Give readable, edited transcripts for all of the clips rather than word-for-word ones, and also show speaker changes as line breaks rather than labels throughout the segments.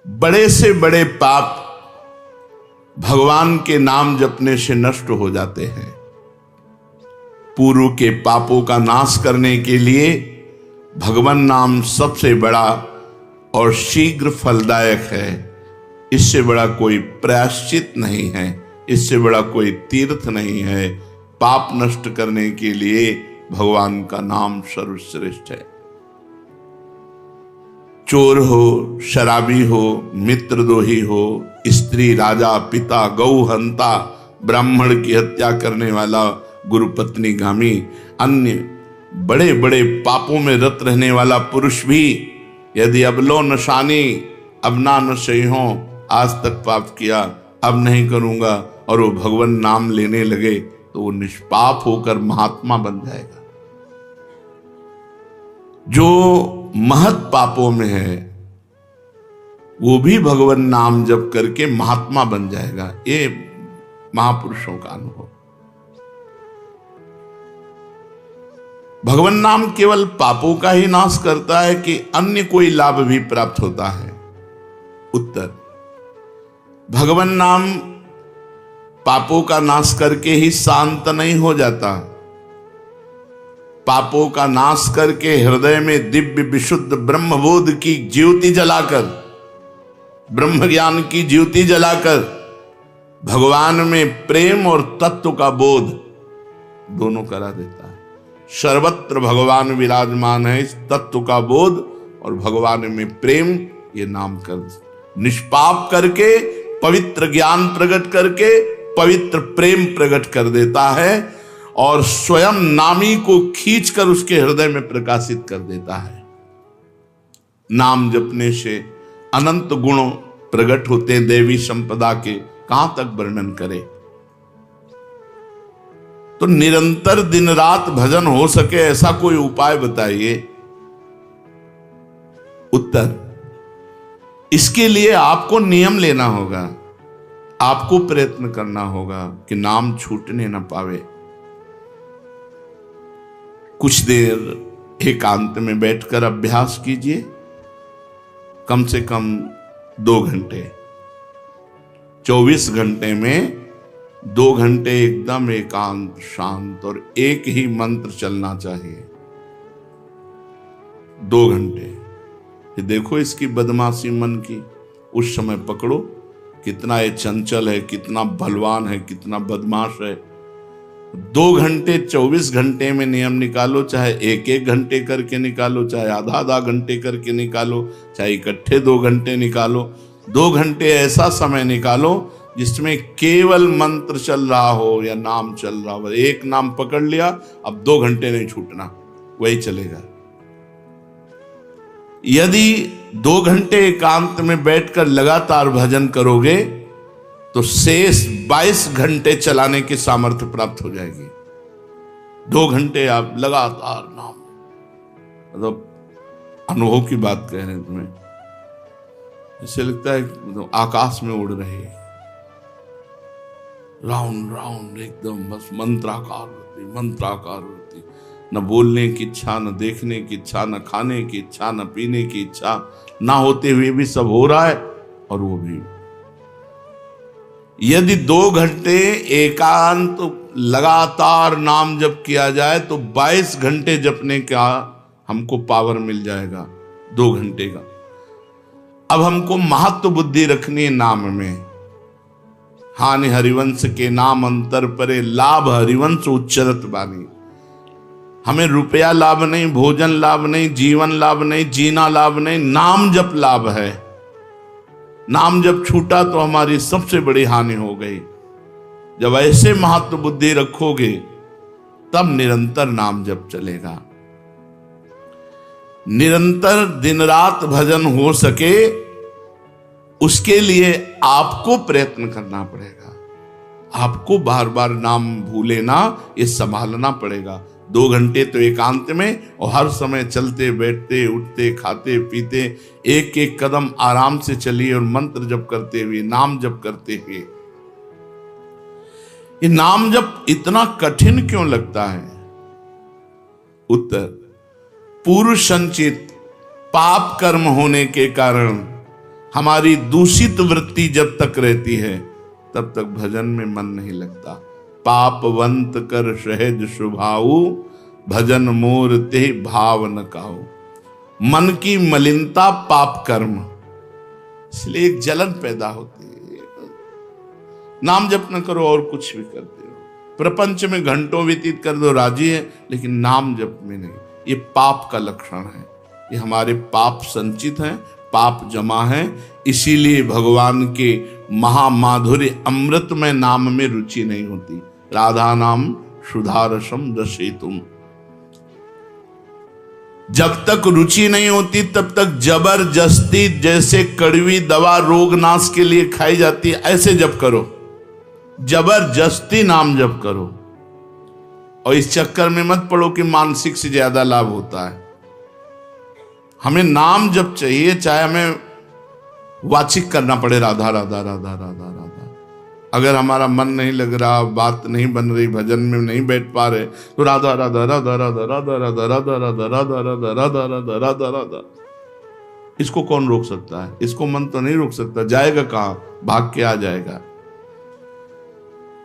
बड़े से बड़े पाप भगवान के नाम जपने से नष्ट हो जाते हैं। पूर्व के पापों का नाश करने के लिए भगवान नाम सबसे बड़ा और शीघ्र फलदायक है। इससे बड़ा कोई प्रायश्चित नहीं है, इससे बड़ा कोई तीर्थ नहीं है। पाप नष्ट करने के लिए भगवान का नाम सर्वश्रेष्ठ है। चोर हो, शराबी हो, मित्रद्रोही हो, स्त्री, राजा, पिता, गौ हंता, ब्राह्मण की हत्या करने वाला, गुरुपत्नी गामी, अन्य बड़े बड़े पापों में रत रहने वाला पुरुष भी यदि अब लो नशानी, अब ना नशे हो, आज तक पाप किया, अब नहीं करूंगा, और वो भगवान नाम लेने लगे तो वो निष्पाप होकर महात्मा बन जाएगा। जो महत पापों में है वो भी भगवान नाम जप करके महात्मा बन जाएगा। ये महापुरुषों का अनुभव। भगवान नाम केवल पापों का ही नाश करता है कि अन्य कोई लाभ भी प्राप्त होता है? उत्तर, भगवान नाम पापों का नाश करके ही शांत नहीं हो जाता। पापों का नाश करके हृदय में दिव्य विशुद्ध ब्रह्मबोध की ज्योति जलाकर, ब्रह्म ज्ञान की ज्योति जलाकर भगवान में प्रेम और तत्व का बोध दोनों करा देता है। सर्वत्र भगवान विराजमान है। इस तत्व का बोध और भगवान में प्रेम, ये नाम कर निष्पाप करके पवित्र ज्ञान प्रकट करके पवित्र प्रेम प्रकट कर देता है और स्वयं नामी को खींचकर उसके हृदय में प्रकाशित कर देता है। नाम जपने से अनंत गुण प्रकट होते हैं देवी संपदा के, कहां तक वर्णन करें। तो निरंतर दिन रात भजन हो सके ऐसा कोई उपाय बताइए। उत्तर, इसके लिए आपको नियम लेना होगा, आपको प्रयत्न करना होगा कि नाम छूटने न पावे। कुछ देर एकांत में बैठकर अभ्यास कीजिए, कम से कम 2 घंटे। 24 घंटे में 2 घंटे एकदम एकांत शांत और एक ही मंत्र चलना चाहिए। 2 घंटे। ये देखो इसकी बदमाशी मन की, उस समय पकड़ो कितना ये चंचल है, कितना बलवान है, कितना बदमाश है। 2 घंटे 24 घंटे में नियम निकालो, चाहे 1-1 घंटे करके निकालो, चाहे आधा घंटे करके निकालो, चाहे इकट्ठे 2 घंटे निकालो। 2 घंटे ऐसा समय निकालो जिसमें केवल मंत्र चल रहा हो या नाम चल रहा हो। एक नाम पकड़ लिया, अब 2 घंटे नहीं छूटना, वही चलेगा। यदि 2 घंटे एकांत में बैठकर लगातार भजन करोगे तो शेष 22 घंटे चलाने की सामर्थ्य प्राप्त हो जाएगी। 2 घंटे आप लगातार नाम, मतलब अनुभव की बात कह रहे हैं तुम्हें, इससे लगता है मतलब आकाश में उड़ रहे हैं, राउंड राउंड एकदम, बस मंत्राकार होती, न बोलने की इच्छा, न देखने की इच्छा, न खाने की इच्छा, न पीने की इच्छा, ना होते हुए भी सब हो रहा है। और वो भी यदि 2 घंटे एकांत लगातार नाम जप किया जाए तो 22 घंटे जपने का हमको पावर मिल जाएगा 2 घंटे का। अब हमको महत्व बुद्धि रखनी है नाम में। हानि हरिवंश के नाम अंतर परे, लाभ हरिवंश उच्चरत बानी। हमें रुपया लाभ नहीं, भोजन लाभ नहीं, जीवन लाभ नहीं, जीना लाभ नहीं, नाम जप लाभ है। नाम जब छूटा तो हमारी सबसे बड़ी हानि हो गई। जब ऐसे महत्व बुद्धि रखोगे तब निरंतर नाम जप चलेगा। निरंतर दिन रात भजन हो सके उसके लिए आपको प्रयत्न करना पड़ेगा। आपको बार बार नाम भूले ना, ये संभालना पड़ेगा। 2 घंटे तो एकांत में, और हर समय चलते बैठते उठते खाते पीते एक एक कदम आराम से चलिए और मंत्र जप करते हुए, नाम जप करते हुए। ये नाम जप इतना कठिन क्यों लगता है? उत्तर, पूर्व संचित पाप कर्म होने के कारण हमारी दूषित वृत्ति जब तक रहती है तब तक भजन में मन नहीं लगता। पापवंत कर सहज स्वभाऊ, भजन मोर ते भाव न काऊ। मन की मलिनता पाप कर्म, इसलिए एक जलन पैदा होती है। नाम जप न करो और कुछ भी करते हो, प्रपंच में घंटों व्यतीत कर दो, राजी है, लेकिन नाम जप में नहीं। ये पाप का लक्षण है। ये हमारे पाप संचित हैं, पाप जमा है। इसीलिए भगवान के महामाधुर्य अमृतमय नाम में रुचि नहीं होती। राधा नाम सुधारसम रसेतुम। जब तक रुचि नहीं होती तब तक जबरदस्ती, जैसे कड़वी दवा रोग नाश के लिए खाई जाती है, ऐसे जप करो, जबरदस्ती नाम जप करो। और इस चक्कर में मत पड़ो कि मानसिक से ज्यादा लाभ होता है। हमें नाम जप चाहिए, चाहे हमें वाचिक करना पड़े राधा राधा राधा राधा राधा। अगर हमारा मन नहीं लग रहा, बात नहीं बन रही, भजन में नहीं बैठ पा रहे, तो राधा राधा राधा राधा राधा राधा राधा राधा राधा राधा राधा राधा राधा राधा। इसको कौन रोक सकता है? इसको मन तो नहीं रोक सकता। जाएगा कहां? भाग के आ जाएगा।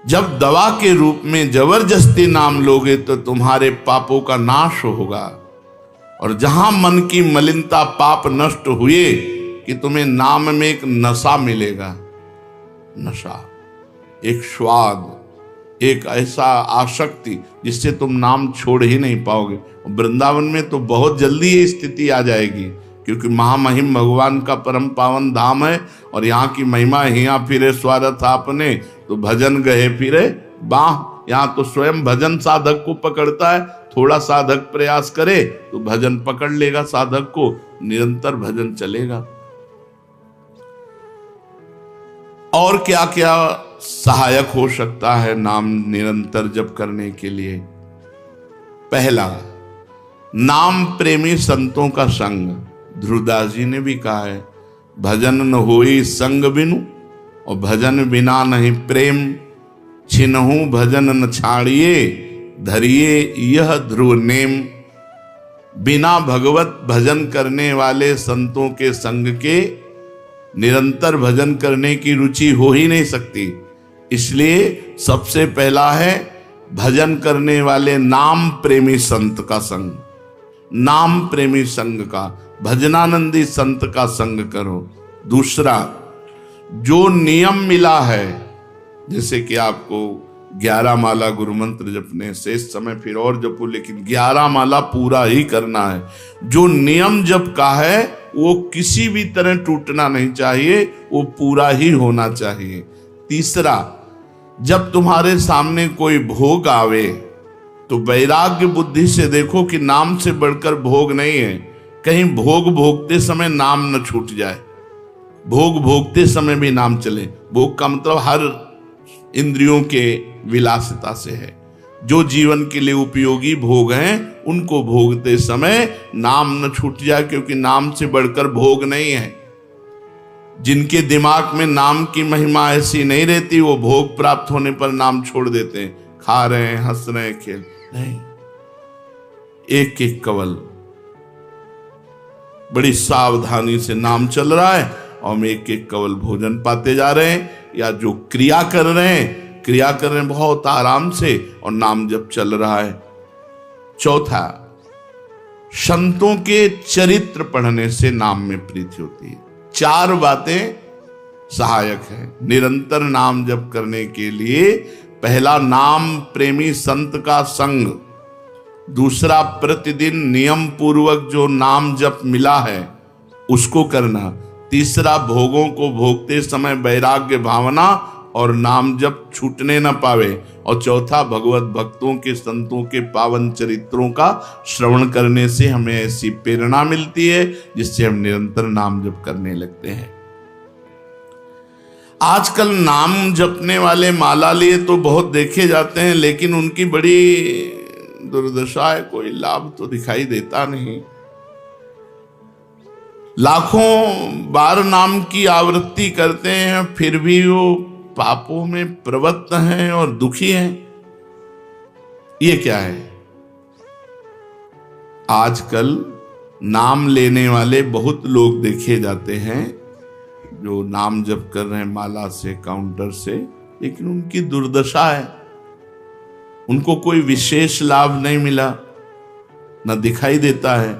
जब दवा के रूप में जबरदस्ती नाम लोगे तो तुम्हारे पापों का नाश होगा। और जहां मन की मलिनता, पाप नष्ट हुए कि तुम्हें नाम में एक नशा मिलेगा। नशा, एक स्वाद, एक ऐसा आसक्ति जिससे तुम नाम छोड़ ही नहीं पाओगे। वृंदावन में तो बहुत जल्दी ये स्थिति आ जाएगी, क्योंकि महामहिम भगवान का परम पावन धाम है। और यहाँ की महिमा, हिया फिरे स्वार्थ आपने, तो भजन गए फिरे बाह। यहाँ तो स्वयं भजन साधक को पकड़ता है। थोड़ा साधक प्रयास करे तो भजन पकड़ लेगा साधक को, निरंतर भजन चलेगा। और क्या क्या सहायक हो सकता है नाम निरंतर जप करने के लिए? पहला, नाम प्रेमी संतों का संग। ध्रुवदास जी ने भी कहा है, भजन न होई संग बिनु, और भजन बिना नहीं प्रेम। छिनहु भजन न छाड़िए, धरिए यह ध्रुव नेम। बिना भगवत भजन करने वाले संतों के संग के निरंतर भजन करने की रुचि हो ही नहीं सकती। इसलिए सबसे पहला है भजन करने वाले नाम प्रेमी संत का संग। नाम प्रेमी संग का, भजनानंदी संत का संग करो। दूसरा, जो नियम मिला है, जैसे कि आपको 11 माला गुरु मंत्र जपने से इस समय फिर और जपो, लेकिन 11 माला पूरा ही करना है। जो नियम जप का है वो किसी भी तरह टूटना नहीं चाहिए, वो पूरा ही होना चाहिए। तीसरा, जब तुम्हारे सामने कोई भोग आवे तो वैराग्य बुद्धि से देखो कि नाम से बढ़कर भोग नहीं है। कहीं भोग भोगते समय नाम न छूट जाए। भोग भोगते समय भी नाम चले। भोग का मतलब हर इंद्रियों के विलासिता से है। जो जीवन के लिए उपयोगी भोग हैं उनको भोगते समय नाम न छूट जाए, क्योंकि नाम से बढ़कर भोग नहीं है। जिनके दिमाग में नाम की महिमा ऐसी नहीं रहती, वो भोग प्राप्त होने पर नाम छोड़ देते हैं। खा रहे हैं, हंस रहे हैं, खेल नहीं। एक एक कवल बड़ी सावधानी से नाम चल रहा है और हम एक एक कवल भोजन पाते जा रहे हैं, या जो क्रिया कर रहे हैं बहुत आराम से और नाम जब चल रहा है। चौथा, संतों के चरित्र पढ़ने से नाम में प्रीति होती है। 4 बातें सहायक है निरंतर नाम जप करने के लिए। पहला, नाम प्रेमी संत का संग। दूसरा, प्रतिदिन नियम पूर्वक जो नाम जप मिला है उसको करना। तीसरा, भोगों को भोगते समय वैराग्य भावना और नाम जप छूटने न पावे। और चौथा, भगवत भक्तों के संतों के पावन चरित्रों का श्रवण करने से हमें ऐसी प्रेरणा मिलती है जिससे हम निरंतर नाम जप करने लगते हैं। आजकल नाम जपने वाले माला लिए तो बहुत देखे जाते हैं, लेकिन उनकी बड़ी दुर्दशा है, कोई लाभ तो दिखाई देता नहीं। लाखों बार नाम की आवृत्ति करते हैं, फिर भी वो पापों में प्रवृत्त हैं और दुखी हैं। ये क्या है? आजकल नाम लेने वाले बहुत लोग देखे जाते हैं जो नाम जप कर रहे हैं माला से, काउंटर से, लेकिन उनकी दुर्दशा है। उनको कोई विशेष लाभ नहीं मिला, न दिखाई देता है।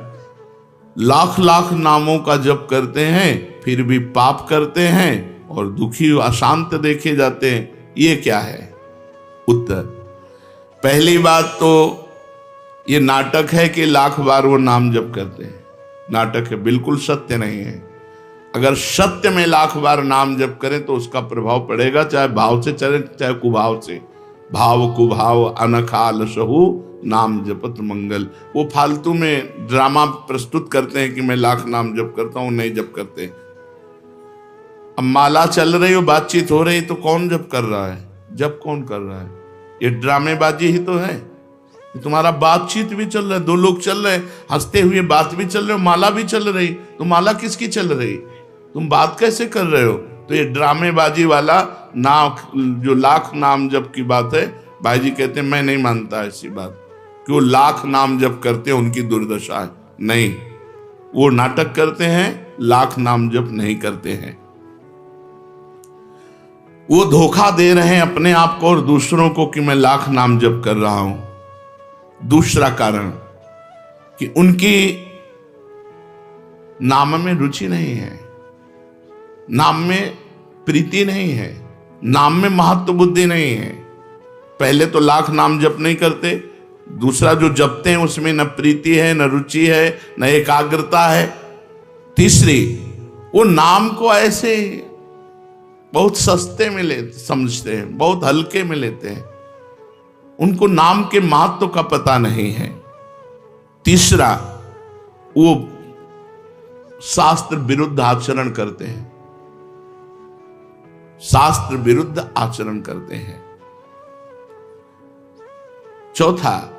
लाख लाख नामों का जप करते हैं, फिर भी पाप करते हैं और दुखी अशांत देखे जाते हैं। ये क्या है? उत्तर, पहली बात तो ये नाटक है कि लाख बार वो नाम जप करते हैं। नाटक है, बिल्कुल सत्य नहीं है। अगर सत्य में लाख बार नाम जप करें तो उसका प्रभाव पड़ेगा, चाहे भाव से चले चाहे कुभाव से। भाव कुभाव अनखाल सहु नाम जपत मंगल। वो फालतू में ड्रामा प्रस्तुत करते हैं कि मैं लाख नाम जप करता हूं, नहीं जप करते। अब माला चल रही हो, बातचीत हो रही, तो कौन जप कर रहा है? जप कौन कर रहा है? ये ड्रामेबाजी ही तो है। तुम्हारा बातचीत भी चल रहा है, दो लोग चल रहे हैं, हंसते हुए बात भी चल रहे हो, माला भी चल रही। तो माला किसकी चल रही? तुम बात कैसे कर रहे हो? तो ये ड्रामेबाजी वाला जो लाख नाम जप की बात है, भाई जी कहते हैं मैं नहीं मानता ऐसी बात कि वो लाख नाम जप करते हैं उनकी दुर्दशा है। नहीं, वो नाटक करते हैं, लाख नाम जप नहीं करते हैं। वो धोखा दे रहे हैं अपने आप को और दूसरों को कि मैं लाख नाम जप कर रहा हूं। दूसरा कारण कि उनकी नाम में रुचि नहीं है, नाम में प्रीति नहीं है, नाम में महत्व बुद्धि नहीं है। पहले तो लाख नाम जप नहीं करते, दूसरा जो जपते हैं उसमें न प्रीति है, न रुचि है, न एकाग्रता है। तीसरी, वो नाम को ऐसे बहुत सस्ते में समझते हैं, बहुत हल्के में लेते हैं, उनको नाम के महत्व का पता नहीं है। तीसरा, वो शास्त्र विरुद्ध आचरण करते हैं, शास्त्र विरुद्ध आचरण करते हैं। चौथा,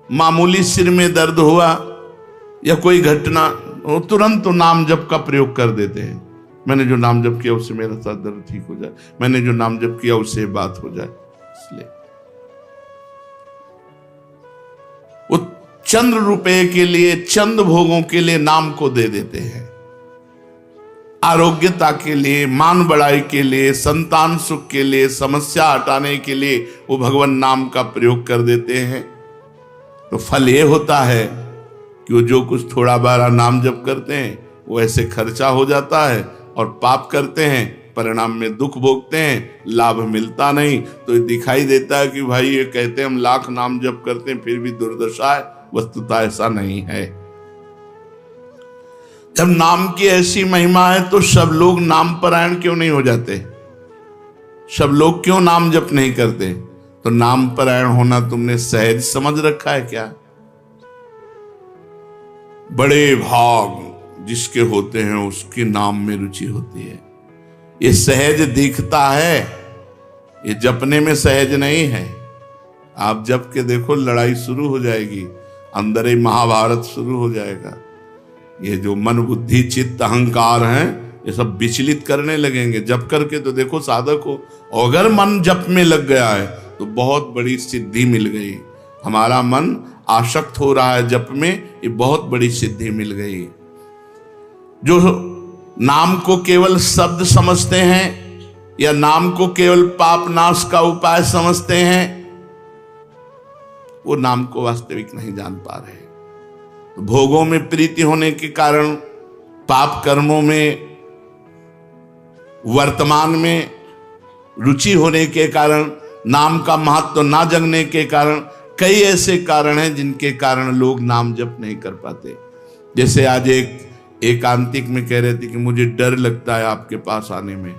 मामूली सिर में दर्द हुआ या कोई घटना, वो तुरंत नाम जप का प्रयोग कर देते हैं। मैंने जो नाम जप किया उससे मेरा सर दर्द ठीक हो जाए, मैंने जो नाम जप किया उससे बात हो जाए। इसलिए वो चंद रुपए के लिए, चंद भोगों के लिए नाम को दे देते हैं। आरोग्यता के लिए, मान बढ़ाई के लिए, संतान सुख के लिए, समस्या हटाने के लिए वो भगवान नाम का प्रयोग कर देते हैं। तो फल ये होता है कि वो जो कुछ थोड़ा बारा नाम जप करते हैं वो ऐसे खर्चा हो जाता है, और पाप करते हैं, परिणाम में दुख भोगते हैं, लाभ मिलता नहीं। तो ये दिखाई देता है कि भाई ये कहते हैं हम लाख नाम जप करते हैं फिर भी दुर्दशा है। वस्तुतः ऐसा नहीं है। जब नाम की ऐसी महिमा है तो सब लोग नाम परायण क्यों नहीं हो जाते? सब लोग क्यों नाम जप नहीं करते? तो नाम परायण होना तुमने सहज समझ रखा है क्या? बड़े भाग जिसके होते हैं उसके नाम में रुचि होती है। ये सहज दिखता है, ये जपने में सहज नहीं है। आप जप के देखो, लड़ाई शुरू हो जाएगी, अंदर ही महाभारत शुरू हो जाएगा। ये जो मन बुद्धि चित्त अहंकार हैं, ये सब विचलित करने लगेंगे। जप करके तो देखो साधक हो, अगर मन जप में लग गया है तो बहुत बड़ी सिद्धि मिल गई। हमारा मन आसक्त हो रहा है जप में, ये बहुत बड़ी सिद्धि मिल गई। जो नाम को केवल शब्द समझते हैं या नाम को केवल पाप नाश का उपाय समझते हैं, वो नाम को वास्तविक नहीं जान पा रहे। तो भोगों में प्रीति होने के कारण, पाप कर्मों में, वर्तमान में रुचि होने के कारण, नाम का महत्व ना जगने के कारण, कई ऐसे कारण हैं जिनके कारण लोग नाम जप नहीं कर पाते। जैसे आज एक एकांतिक में कह रहे थे कि मुझे डर लगता है आपके पास आने में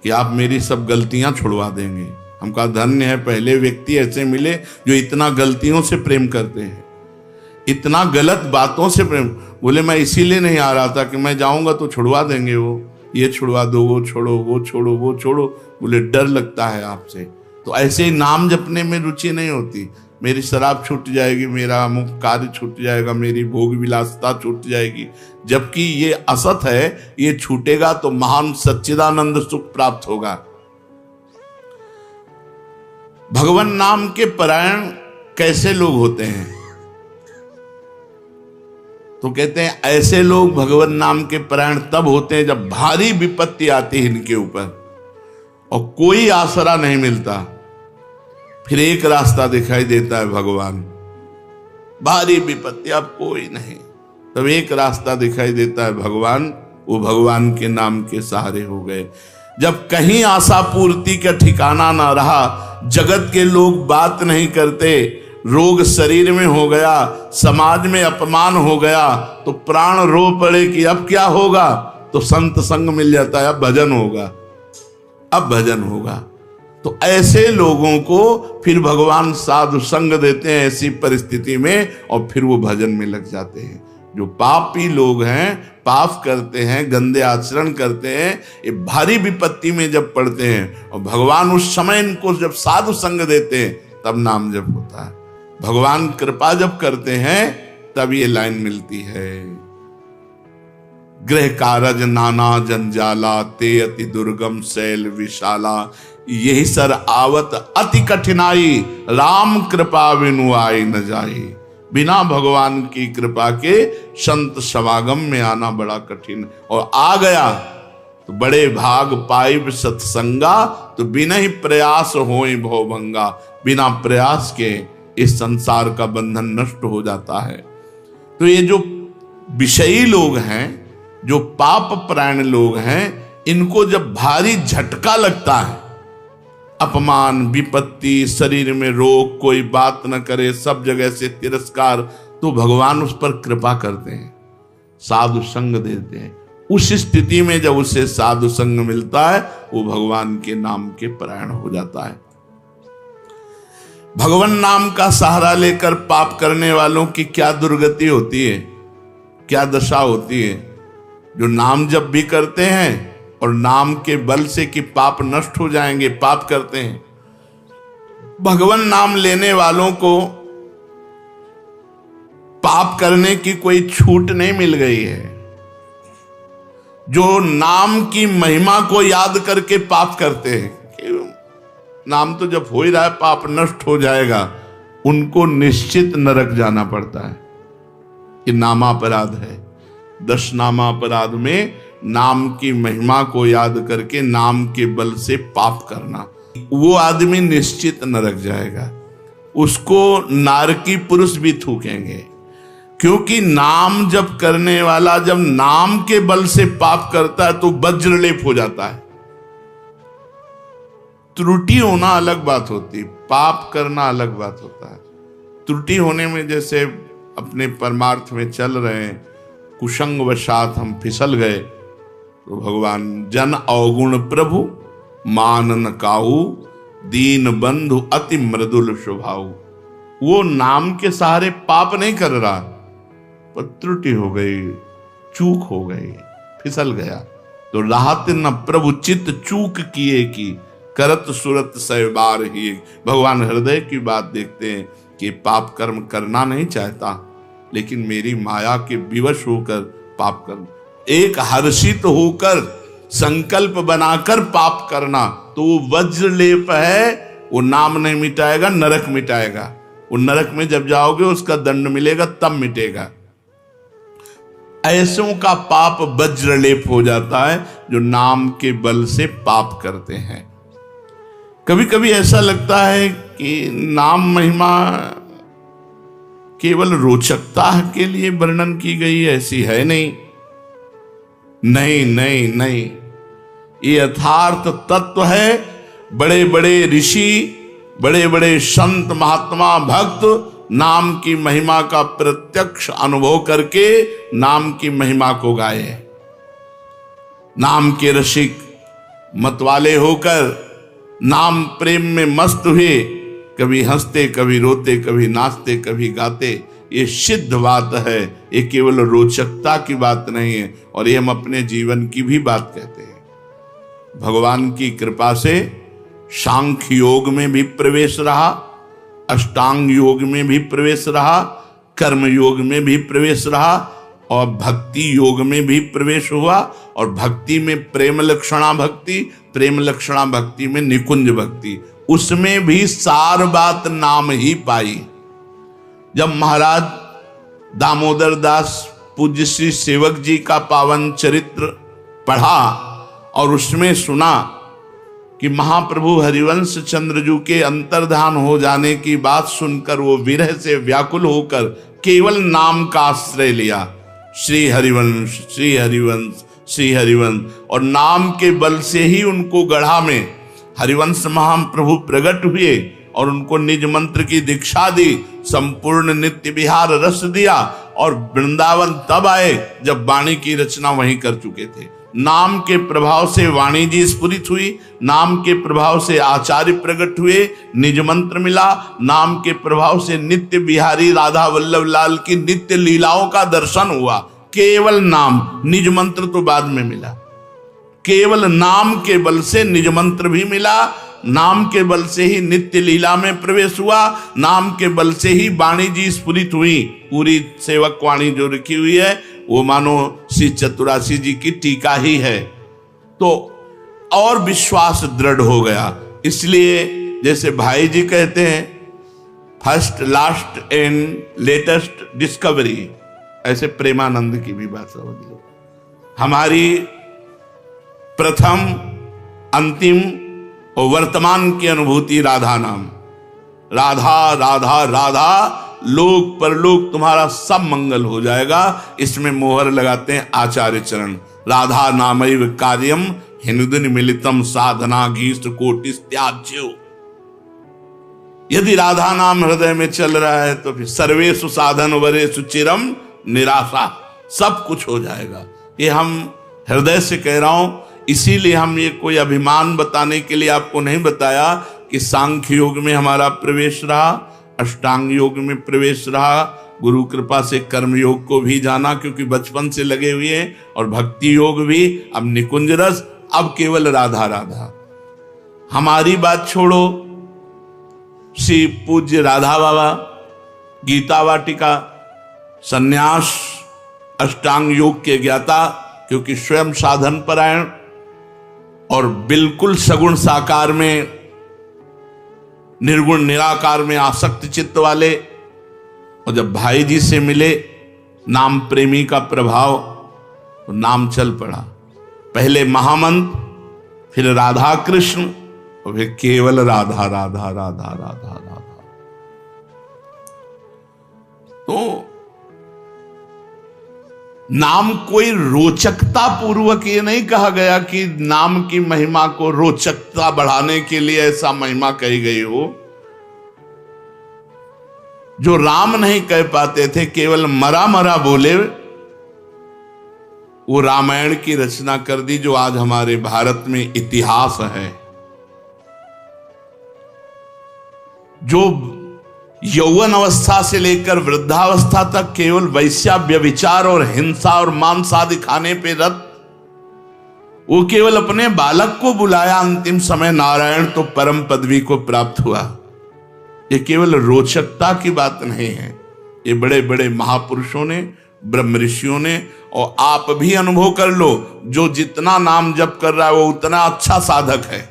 कि आप मेरी सब गलतियां छुड़वा देंगे। हम कहा धन्य है, पहले व्यक्ति ऐसे मिले जो इतना गलतियों से प्रेम करते हैं, इतना गलत बातों से प्रेम। बोले मैं इसीलिए नहीं आ रहा था कि मैं जाऊंगा तो छुड़वा देंगे, वो ये छुड़वा दो, वो छोड़ो, वो छोड़ो, वो छोड़ो। बोले डर लगता है आपसे। तो ऐसे ही नाम जपने में रुचि नहीं होती। मेरी शराब छूट जाएगी, मेरा अमुक कार्य छूट जाएगा, मेरी भोग विलासता छूट जाएगी। जबकि ये असत है, ये छूटेगा तो महान सच्चिदानंद सुख प्राप्त होगा। भगवान नाम के परायण कैसे लोग होते हैं? तो कहते हैं ऐसे लोग भगवान नाम के परायण तब होते हैं जब भारी विपत्ति आती है इनके ऊपर और कोई आसरा नहीं मिलता। फिर एक रास्ता दिखाई देता है भगवान, भारी विपत्ति अब कोई नहीं, तब एक रास्ता दिखाई देता है भगवान, वो भगवान के नाम के सहारे हो गए। जब कहीं आशा पूर्ति का ठिकाना ना रहा, जगत के लोग बात नहीं करते, रोग शरीर में हो गया, समाज में अपमान हो गया, तो प्राण रो पड़े कि अब क्या होगा, तो संत संग मिल जाता है, अब भजन होगा, अब भजन होगा। तो ऐसे लोगों को फिर भगवान साधु संग देते हैं ऐसी परिस्थिति में, और फिर वो भजन में लग जाते हैं। जो पापी लोग हैं, पाप करते हैं, गंदे आचरण करते हैं, ये भारी विपत्ति में जब पड़ते हैं और भगवान उस समय इनको जब साधु संग देते हैं तब नाम जप होता है। भगवान कृपा जब करते हैं तब ये लाइन मिलती है, गृह कारज नाना जंजाला, ते अति दुर्गम शैल विशाला, यही सर आवत अति कठिनाई, राम कृपा बिनु आई न जाई। बिना भगवान की कृपा के संत समागम में आना बड़ा कठिन, और आ गया तो बड़े भाग पाइब सत्संगा, तो बिना ही प्रयास होई भवभंगा। बिना प्रयास के इस संसार का बंधन नष्ट हो जाता है। तो ये जो विषयी लोग हैं, जो पाप परायण लोग हैं, इनको जब भारी झटका लगता है, अपमान, विपत्ति, शरीर में रोग, कोई बात न करे, सब जगह से तिरस्कार, तो भगवान उस पर कृपा करते हैं, साधु संग देते हैं। उस स्थिति में जब उसे साधु संग मिलता है, वो भगवान के नाम के परायण हो जाता है। भगवान नाम का सहारा लेकर पाप करने वालों की क्या दुर्गति होती है, क्या दशा होती है। जो नाम जब भी करते हैं और नाम के बल से कि पाप नष्ट हो जाएंगे, पाप करते हैं। भगवान नाम लेने वालों को पाप करने की कोई छूट नहीं मिल गई है। जो नाम की महिमा को याद करके पाप करते हैं कि नाम तो जब हो ही रहा है, पाप नष्ट हो जाएगा, उनको निश्चित नरक जाना पड़ता है। ये नामापराध है। 10 नामापराध में नाम की महिमा को याद करके नाम के बल से पाप करना, वो आदमी निश्चित नरक जाएगा। उसको नारकी पुरुष भी थूकेंगे, क्योंकि नाम जप करने वाला जब नाम के बल से पाप करता है तो वज्रलेप हो जाता है। त्रुटि होना अलग बात होती, पाप करना अलग बात होता है। त्रुटि होने में, जैसे अपने परमार्थ में चल रहे हैं, कुसंग वशात हम फिसल गए, तो भगवान जन अवगुण प्रभु मान न काहू, दीन बंधु अति मृदुल स्वभाव। वो नाम के सहारे पाप नहीं कर रहा, पर त्रुटि हो गई, चूक हो गई, फिसल गया। तो राहत न प्रभु चित्त चूक किए की, करत सुरत सहबार ही। भगवान हृदय की बात देखते हैं कि पाप कर्म करना नहीं चाहता, लेकिन मेरी माया के विवश होकर पाप करना, एक हर्षित होकर संकल्प बनाकर पाप करना, तो वो वज्रलेप है। वो नाम नहीं मिटाएगा, नरक मिटाएगा। वो नरक में जब जाओगे उसका दंड मिलेगा, तब मिटेगा। ऐसों का पाप वज्रलेप हो जाता है जो नाम के बल से पाप करते हैं। कभी कभी ऐसा लगता है कि नाम महिमा केवल रोचकता के लिए वर्णन की गई है, ऐसी है नहीं। नहीं नहीं नहीं, ये यथार्थ तत्व है। बड़े बड़े ऋषि, बड़े बड़े संत, महात्मा, भक्त नाम की महिमा का प्रत्यक्ष अनुभव करके नाम की महिमा को गाए। नाम के रसिक मतवाले होकर नाम प्रेम में मस्त हुए, कभी हंसते, कभी रोते, कभी नाचते, कभी गाते। ये सिद्ध बात है, ये केवल रोचकता की बात नहीं है, और ये हम अपने जीवन की भी बात कहते हैं। भगवान की कृपा से सांख्य योग में भी प्रवेश रहा, अष्टांग योग में भी प्रवेश रहा, कर्म योग में भी प्रवेश रहा, और भक्ति योग में भी प्रवेश हुआ। और भक्ति में प्रेम लक्षणा भक्ति, प्रेम लक्षणा भक्ति में निकुंज भक्ति, उसमें भी सार बात नाम ही पाई। जब महाराज दामोदर दास पूज्य श्री सेवक जी का पावन चरित्र पढ़ा और उसमें सुना कि महाप्रभु हरिवंश चंद्रजू के अंतर्धान हो जाने की बात सुनकर वो विरह से व्याकुल होकर केवल नाम का आश्रय लिया, श्री हरिवंश श्री हरिवंश श्री हरिवंश, और नाम के बल से ही उनको गढ़ा में हरिवंश महाप्रभु प्रकट हुए और उनको निज मंत्र की दीक्षा दी, संपूर्ण नित्य विहार रस दिया और वृंदावन तब आए जब वाणी की रचना वहीं कर चुके थे। नाम के प्रभाव से वाणी जी स्फुरित हुई, नाम के प्रभाव से आचार्य प्रकट हुए, निज मंत्र मिला, नाम के प्रभाव से नित्य बिहारी राधा वल्लभ लाल की नित्य लीलाओं का दर्शन हुआ। केवल नाम, निज मंत्र तो बाद में मिला, केवल नाम के बल से निज मंत्र भी मिला, नाम के बल से ही नित्य लीला में प्रवेश हुआ, नाम के बल से ही वाणी जी स्फुरित हुई। पूरी सेवक वाणी जो लिखी हुई है वो मानो श्री चतुरासी जी की टीका ही है, तो और विश्वास दृढ़ हो गया। इसलिए जैसे भाई जी कहते हैं first last and latest discovery, ऐसे प्रेमानंद की भी बात समझ लो। हमारी प्रथम अंतिम और वर्तमान की अनुभूति राधा नाम, राधा राधा राधा, लोक परलोक तुम्हारा सब मंगल हो जाएगा। इसमें मोहर लगाते हैं आचार्य चरण, राधा नामैव कार्यम हिंदुन मिलितम साधना घीष्ट कोटिस त्याज्यो। यदि राधा नाम हृदय में चल रहा है तो फिर सर्वेषु साधन वरेषु चिरम निराशा, सब कुछ हो जाएगा। ये हम हृदय से कह रहा हूं, इसीलिए हम ये कोई अभिमान बताने के लिए आपको नहीं बताया कि सांख्य योग में हमारा प्रवेश रहा, अष्टांग योग में प्रवेश रहा, गुरु कृपा से कर्म योग को भी जाना क्योंकि बचपन से लगे हुए हैं, और भक्ति योग भी, अब निकुंज रस, अब केवल राधा राधा। हमारी बात छोड़ो, श्री पूज्य राधा बाबा गीता वाटिका सन्यास अष्टांग योग के ज्ञाता, क्योंकि स्वयं साधन परायण और बिल्कुल सगुण साकार में निर्गुण निराकार में आसक्त चित्त वाले, और जब भाई जी से मिले नाम प्रेमी का प्रभाव, तो नाम चल पड़ा। पहले महामंत्र, फिर राधा कृष्ण, और फिर केवल राधा राधा राधा राधा राधा। तो नाम कोई रोचकता पूर्वक ये नहीं कहा गया कि नाम की महिमा को रोचकता बढ़ाने के लिए ऐसा महिमा कही गई हो। जो राम नहीं कह पाते थे, केवल मरा मरा बोले, वो रामायण की रचना कर दी, जो आज हमारे भारत में इतिहास है। जो यौवन अवस्था से लेकर वृद्धावस्था तक केवल वैश्या व्यभिचार और हिंसा और मांस आदि खाने पे रत, वो केवल अपने बालक को बुलाया अंतिम समय, नारायण तो परम पदवी को प्राप्त हुआ। ये केवल रोचकता की बात नहीं है, ये बड़े बड़े महापुरुषों ने, ब्रह्म ऋषियों ने, और आप भी अनुभव कर लो, जो जितना नाम जप कर रहा है वो उतना अच्छा साधक है,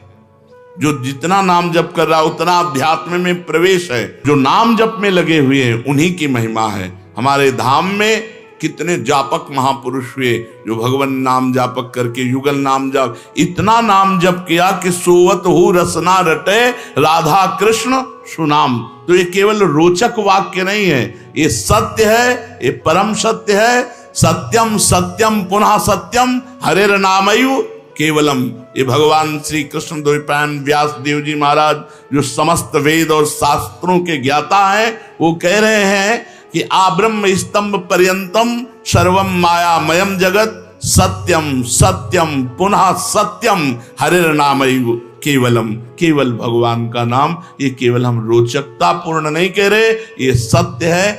जो जितना नाम जप कर रहा है उतना अध्यात्म में प्रवेश है। जो नाम जप में लगे हुए हैं उन्हीं की महिमा है। हमारे धाम में कितने जापक महापुरुष हुए जो भगवान नाम जापक करके युगल नाम जाप, इतना नाम जप किया कि सोवत हु रसना रटे राधा कृष्ण सुनाम। तो ये केवल रोचक वाक्य नहीं है, ये सत्य है, ये परम सत्य है। सत्यम सत्यम पुनः सत्यम हरेर नामयु केवलम। ये भगवान श्री कृष्ण द्वैपायन व्यास देव जी महाराज, जो समस्त वेद और शास्त्रों के ज्ञाता हैं, वो कह रहे हैं कि आब्रह्म स्तंभ पर्यंतम सर्वम मायामयम जगत सत्यम सत्यम पुनः सत्यम हरेर नामयु केवलम। केवल भगवान का नाम, ये केवल हम रोचकता पूर्ण नहीं कह रहे, ये सत्य है।